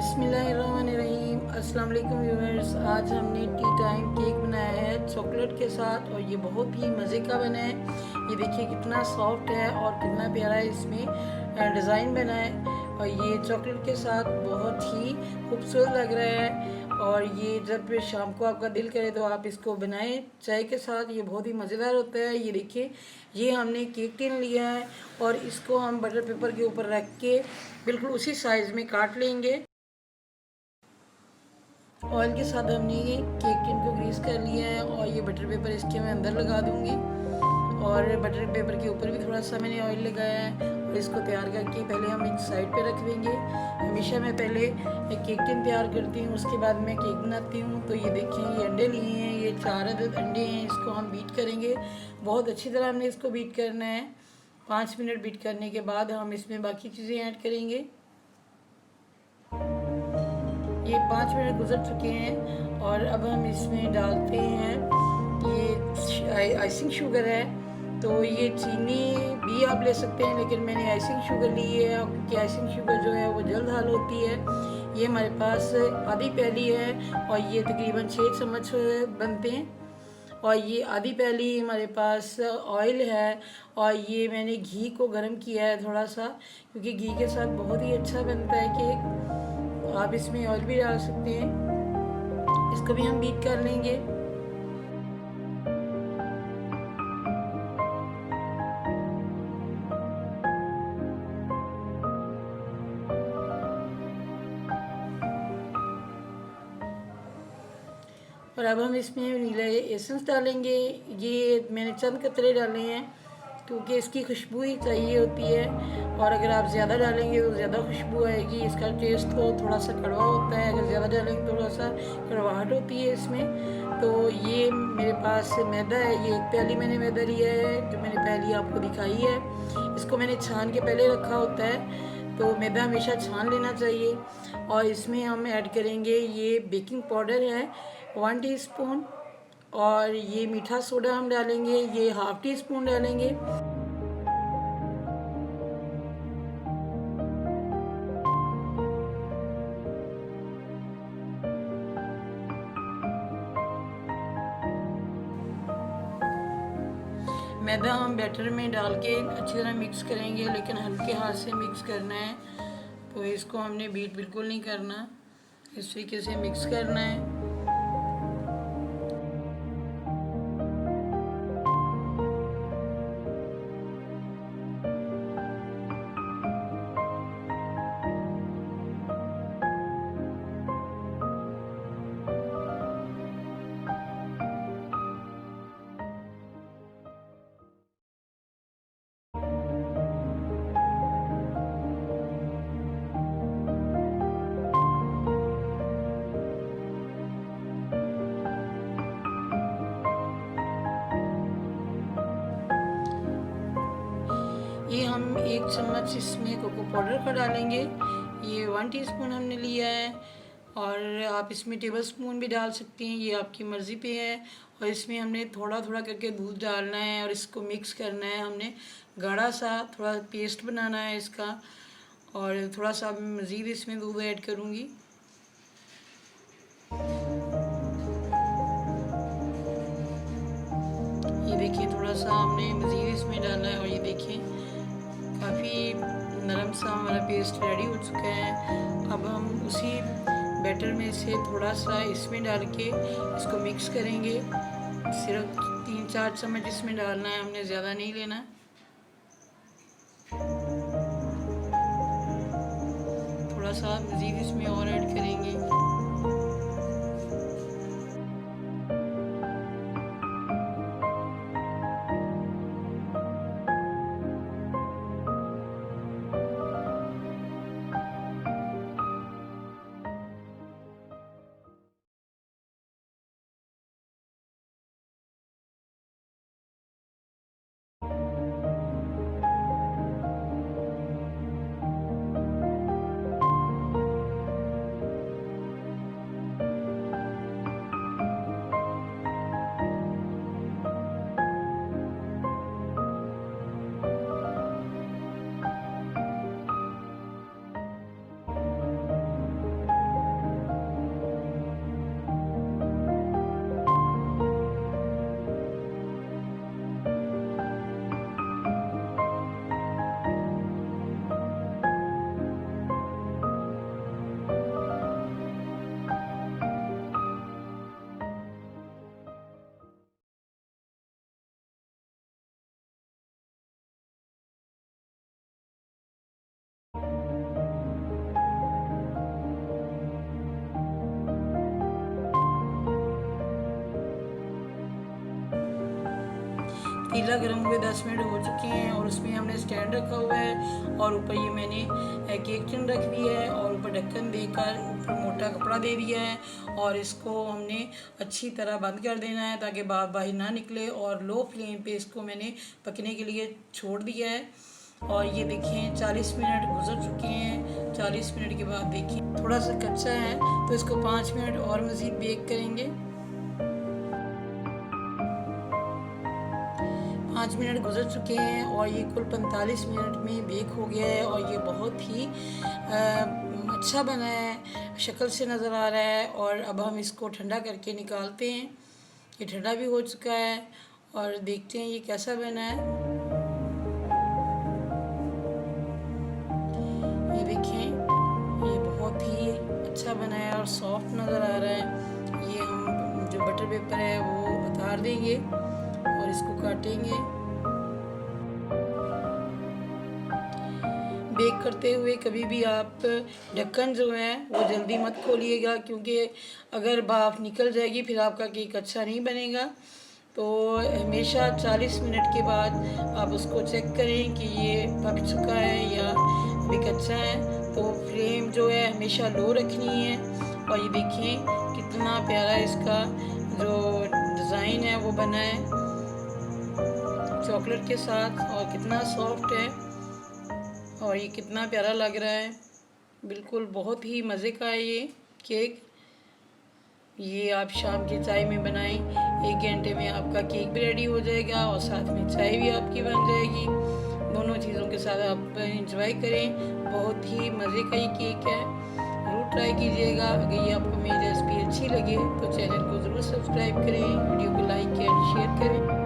बिस्मिल्लाहिर्रहमानिर्रहीम। अस्सलाम वालेकुम व्यूअर्स। आज हमने टी टाइम केक बनाया है चॉकलेट के साथ और ये बहुत ही मज़े का बना है। ये देखिए कितना सॉफ्ट है और कितना प्यारा है, इसमें डिज़ाइन बना है और ये चॉकलेट के साथ बहुत ही खूबसूरत लग रहा है। और ये जब शाम को आपका दिल करे तो आप इसको बनाएं चाय के साथ, ये बहुत ही मज़ेदार होता है। ये देखिए, ये हमने केक टिन लिया है और इसको हम बटर पेपर के ऊपर रख के बिल्कुल उसी साइज़ में काट लेंगे। ऑयल के साथ हमने ये केक टिन को ग्रीस कर लिया है और ये बटर पेपर इसके मैं अंदर लगा दूंगी और बटर पेपर के ऊपर भी थोड़ा सा मैंने ऑयल लगाया है और इसको तैयार करके पहले हम एक साइड पे रख देंगे। हमेशा मैं पहले एक केक टिन तैयार करती हूँ, उसके बाद मैं केक बनाती हूँ। तो ये देखिए, ये अंडे लिए हैं, ये 4 अदद अंडे हैं। इसको हम बीट करेंगे, बहुत अच्छी तरह हमने इसको बीट करना है। 5 मिनट बीट करने के बाद हम इसमें बाकी चीज़ें ऐड करेंगे। ये 5 मिनट गुजर चुके हैं और अब हम इसमें डालते हैं ये आइसिंग शुगर है। तो ये चीनी भी आप ले सकते हैं, लेकिन मैंने आइसिंग शुगर ली है क्योंकि आइसिंग शुगर जो है वो जल्द हल होती है। ये हमारे पास आधी प्याली है और ये तकरीबन 6 चम्मच बनते हैं। और ये आधी प्याली हमारे पास ऑयल है और ये मैंने घी को गर्म किया है थोड़ा सा, क्योंकि घी के साथ बहुत ही अच्छा बनता है केक। आप इसमें ऑयल भी डाल सकते हैं। इसको भी हम बीट कर लेंगे। और अब हम इसमें वनीला एसेंस डालेंगे। ये मैंने चंद कतरे डाले हैं क्योंकि इसकी खुशबू ही चाहिए होती है और अगर आप ज़्यादा डालेंगे तो ज़्यादा खुशबू आएगी। इसका टेस्ट तो थोड़ा सा कड़वा होता है, अगर ज़्यादा डालेंगे थोड़ा सा कड़वाहट होती है इसमें। तो ये मेरे पास मैदा है, ये 1 प्याली मैंने मैदा लिया है जो मैंने पहली आपको दिखाई है। इसको मैंने छान के पहले रखा होता है, तो मैदा हमेशा छान लेना चाहिए। और इसमें हम ऐड करेंगे ये बेकिंग पाउडर है 1 टीस्पून और ये मीठा सोडा हम डालेंगे, ये ½ टीस्पून डालेंगे। मैदा हम बैटर में डाल के अच्छी तरह मिक्स करेंगे, लेकिन हल्के हाथ से मिक्स करना है। तो इसको हमने बीट बिल्कुल नहीं करना, इस तरीके से मिक्स करना है। ये हम 1 चम्मच इसमें कोको पाउडर का डालेंगे, ये 1 टीस्पून हमने लिया है। और आप इसमें टेबल स्पून भी डाल सकते हैं, ये आपकी मर्ज़ी पे है। और इसमें हमने थोड़ा थोड़ा करके दूध डालना है और इसको मिक्स करना है। हमने गाढ़ा सा थोड़ा पेस्ट बनाना है इसका और थोड़ा सा मज़ीद इसमें दूध ऐड करूँगी। ये देखिए, थोड़ा सा हमने मज़ीद इसमें डालना है और ये देखिए काफ़ी नरम सा हमारा पेस्ट रेडी हो चुका है। अब हम उसी बैटर में से थोड़ा सा इसमें डाल के इसको मिक्स करेंगे। सिर्फ 3-4 चम्मच इसमें डालना है, हमने ज़्यादा नहीं लेना। थोड़ा सा मज़ीद इसमें और ऐड करेंगे। पतीला गर्म हुए 10 मिनट हो चुके हैं और उसमें हमने स्टैंड रखा हुआ है और ऊपर ये मैंने केक टिन रख दी है और ऊपर ढक्कन देकर ऊपर मोटा कपड़ा दे दिया है और इसको हमने अच्छी तरह बंद कर देना है ताकि भाप बाहर ना निकले। और लो फ्लेम पे इसको मैंने पकने के लिए छोड़ दिया है और ये देखें 40 मिनट गुजर चुके हैं। 40 मिनट के बाद देखिए थोड़ा सा कच्चा है तो इसको 5 मिनट और मज़ीद बेक करेंगे। 5 मिनट गुजर चुके हैं और ये कुल 45 मिनट में बेक हो गया है और ये बहुत ही अच्छा बना है, शक्ल से नज़र आ रहा है। और अब हम इसको ठंडा करके निकालते हैं। ये ठंडा भी हो चुका है और देखते हैं ये कैसा बना है। ये देखें ये बहुत ही अच्छा बना है और सॉफ्ट नज़र आ रहा है। ये हम जो बटर पेपर है वो उतार देंगे और इसको काटेंगे। बेक करते हुए कभी भी आप ढक्कन जो है वो जल्दी मत खोलिएगा क्योंकि अगर भाप निकल जाएगी फिर आपका केक अच्छा नहीं बनेगा। तो हमेशा 40 मिनट के बाद आप उसको चेक करें कि ये पक चुका है या अभी कच्चा है। तो फ्लेम जो है हमेशा लो रखनी है। और ये देखें कितना प्यारा इसका जो डिज़ाइन है वो बना है चॉकलेट के साथ और कितना सॉफ्ट है और ये कितना प्यारा लग रहा है। बिल्कुल बहुत ही मज़े का है ये केक। ये आप शाम की चाय में बनाएं, 1 घंटे में आपका केक भी रेडी हो जाएगा और साथ में चाय भी आपकी बन जाएगी। दोनों चीज़ों के साथ आप इंजॉय करें। बहुत ही मज़े का ये केक है, ज़रूर ट्राई कीजिएगा। अगर ये आपको मेरी रेसिपी अच्छी लगे तो चैनल को ज़रूर सब्सक्राइब करें, वीडियो को लाइक एंड शेयर करें।